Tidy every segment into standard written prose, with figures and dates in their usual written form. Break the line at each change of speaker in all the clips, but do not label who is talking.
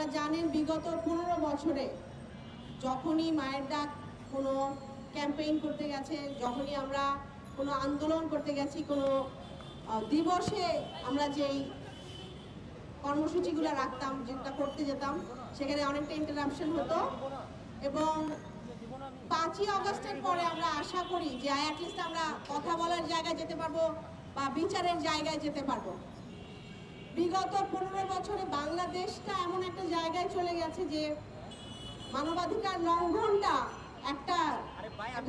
আপনারা জানেন বিগত 15 বছরে যখনই মায়ের ডাক কোনো ক্যাম্পেইন করতে গেছে, যখনই আমরা কোনো আন্দোলন করতে গেছি, কোনো দিবসে আমরা যেই কর্মসূচিগুলো রাখতাম, যেটা করতে যেতাম, সেখানে অনেকটা ইন্টারাপশন হতো। এবং 5ই আগস্টের পরে আমরা আশা করি যে অ্যাটলিস্ট আমরা কথা বলার জায়গায় যেতে পারবো বা বিচারের জায়গায় যেতে পারবো। বিগত 15 বছরে বাংলাদেশটা এমন একটা জায়গায় চলে গেছে যে মানবাধিকার লঙ্ঘনটা একটা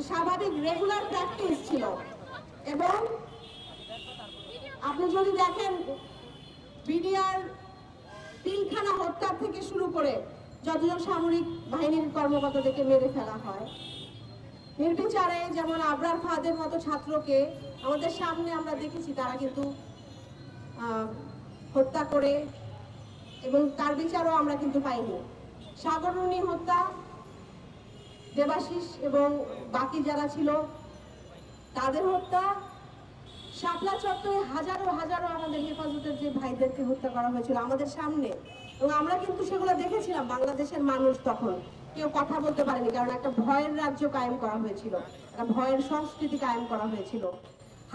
স্বাভাবিক রেগুলার প্র্যাকটিস ছিল। এবং আপনি যদি দেখেন বিডিআর পিলখানা হত্যা থেকে শুরু করে যতজন সামরিক বাহিনীর কর্মকর্তাদেরকে মেরে ফেলা হয় নির্বিচারে, যেমন আবরার ফাহাদের মতো ছাত্রকে আমাদের সামনে আমরা দেখেছি তারা কিন্তু হত্যা করে, এবং তার বিচারও আমরা কিন্তু পাইনি। সাগররুনি হত্যা, দেবাশিস এবং বাকি যারা ছিল তাদের হত্যা, শাপলা চত্বরে হাজারো হাজারো আমাদের হেফাজতের যে ভাইদেরকে হত্যা করা হয়েছিল আমাদের সামনে, এবং আমরা কিন্তু সেগুলো দেখেছিলাম। বাংলাদেশের মানুষ তখন কেউ কথা বলতে পারেনি, কারণ একটা ভয়ের রাজ্য কায়েম করা হয়েছিল, একটা ভয়ের সংস্কৃতি কায়েম করা হয়েছিল।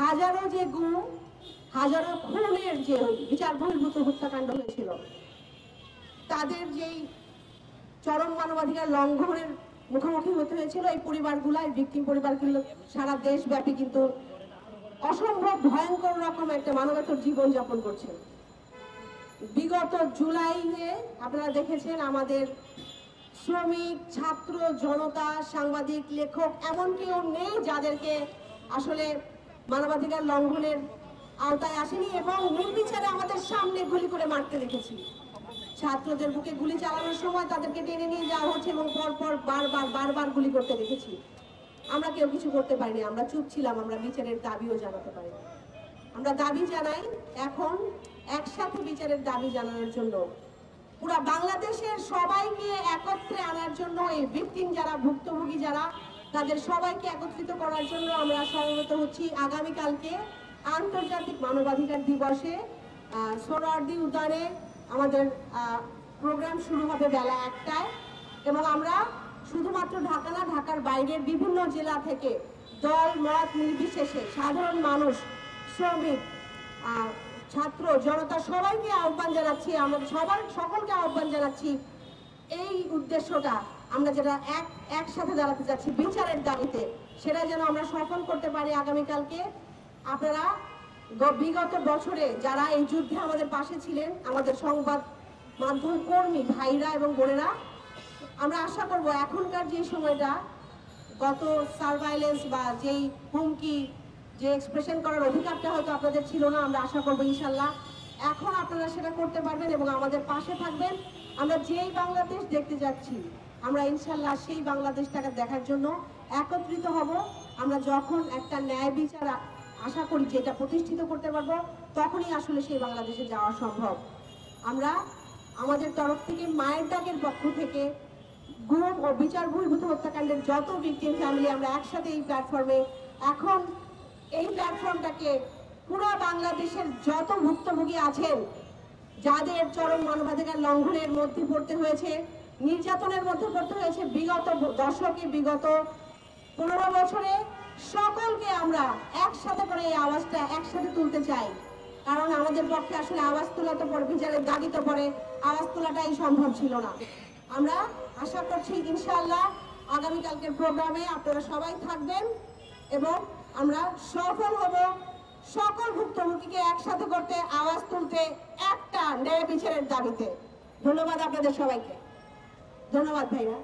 হাজারো যে গুম, হাজারো খুনের যে বিচার বহির্ভূত হত্যাকাণ্ড হয়েছিল, তাদের যেই চরম মানবাধিকার লঙ্ঘনের মুখোমুখি হতে হয়েছিল এই পরিবারগুলো, এই ভিকটিম পরিবারগুলো সারা দেশব্যাপী কিন্তু অসম্ভব ভয়ঙ্কর রকম একটা মানবেতর জীবনযাপন করছে। বিগত জুলাইয়ে আপনারা দেখেছেন আমাদের শ্রমিক, ছাত্র, জনতা, সাংবাদিক, লেখক এমন কেউ নেই যাদেরকে আসলে মানবাধিকার লঙ্ঘনের আওতায় আসেনি, এবং নির্বিচারে আমাদের সামনে গুলি করে মারতে দেখেছি। ছাত্রদের বুকে গুলি চালানোর সময় তাদেরকে টেনে নিয়ে যাওয়া হচ্ছে এবং পরপর বারবার গুলি করতে দেখেছি। আমরা কেউ কিছু করতে পারিনি, আমরা চুপ ছিলাম, আমরা বিচারের দাবিও জানাতে পারিনি। আমরা দাবি জানাই এখন একসাথে বিচারের দাবি জানানোর জন্য, পুরা বাংলাদেশের সবাইকে একত্রে আনার জন্য, এই ভিকটিম যারা, ভুক্তভোগী যারা, তাদের সবাইকে একত্রিত করার জন্য আমরা সমবেত হচ্ছি আগামীকালকে আন্তর্জাতিক মানবাধিকার দিবসে সোহরাওয়ার্দী উদ্যানে। আমাদের প্রোগ্রাম শুরু হবে বেলা 1টায়, এবং আমরা শুধুমাত্র ঢাকা না, ঢাকার বাইরের বিভিন্ন জেলা থেকে দল মত নির্বিশেষে সাধারণ মানুষ, শ্রমিক, ছাত্র, জনতা সবাইকে আহ্বান জানাচ্ছি, আমাদের সকলকে আহ্বান জানাচ্ছি এই উদ্দেশ্যটা আমরা যেটা একসাথে দাঁড়াতে যাচ্ছি বিচারের দাবিতে, সেটা যেন আমরা সফল করতে পারি আগামীকালকে। আপনারা বিগত বছরে যারা এই যুদ্ধে আমাদের পাশে ছিলেন, আমাদের সংবাদ মাধ্যম কর্মী ভাইরা এবং বোনেরা, আমরা আশা করব এখনকার যে সময়টা, গত সার্ভাইলেন্স বা যেই হুমকি, যে এক্সপ্রেশন করার অধিকারটা হয়তো আপনাদের ছিল না, আমরা আশা করবো ইনশাল্লাহ এখন আপনারা সেটা করতে পারবেন এবং আমাদের পাশে থাকবেন। আমরা যেই বাংলাদেশ দেখতে যাচ্ছি, আমরা ইনশাল্লাহ সেই বাংলাদেশটাকে দেখার জন্য একত্রিত হব। আমরা যখন একটা ন্যায় বিচার আশা করি যেটা প্রতিষ্ঠিত করতে পারবো, তখনই আসলে সেই বাংলাদেশে যাওয়া সম্ভব। আমরা আমাদের তরফ থেকে মায়ের ডাকের পক্ষ থেকে গুম ও বিচার বহির্ভূত হত্যাকাণ্ডের যত ভিকটিম ফ্যামিলি আমরা একসাথে এই প্ল্যাটফর্মে, এখন এই প্ল্যাটফর্মটাকে পুরো বাংলাদেশের যত ভুক্তভোগী আছেন, যাদের চরম মানবাধিকার লঙ্ঘনের মধ্যে পড়তে হয়েছে, নির্যাতনের মধ্যে পড়তে হয়েছে বিগত দশকে, বিগত 15 বছরে, সকলকে আমরা একসাথে করে এই আওয়াজটা একসাথে তুলতে চাই। কারণ আমাদের পক্ষে আসলে আওয়াজ তোলা তো পরে, বিচারের দাবি তো পরে, আওয়াজ তোলাটাই সম্ভব ছিল না। আমরা আশা করছি ইনশাআল্লাহ আগামীকালকের প্রোগ্রামে আপনারা সবাই থাকবেন এবং আমরা সফল হব সকল ভুক্তভোগীকে একসাথে করতে, আওয়াজ তুলতে, একটা ন্যায় বিচারের দাবিতে। ধন্যবাদ আপনাদের সবাইকে। ধন্যবাদ ভাইরা।